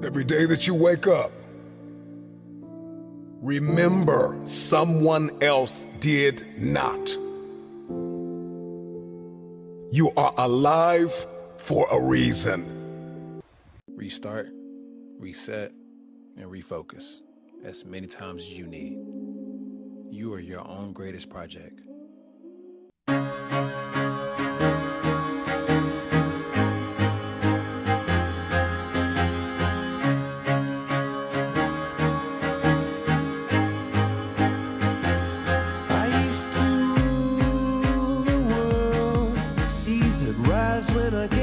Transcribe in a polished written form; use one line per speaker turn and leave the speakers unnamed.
Every day that you wake up, remember someone else did not. You are alive for a reason.
Restart, reset, and refocus as many times as you need. You are your own greatest project.
Rise when I get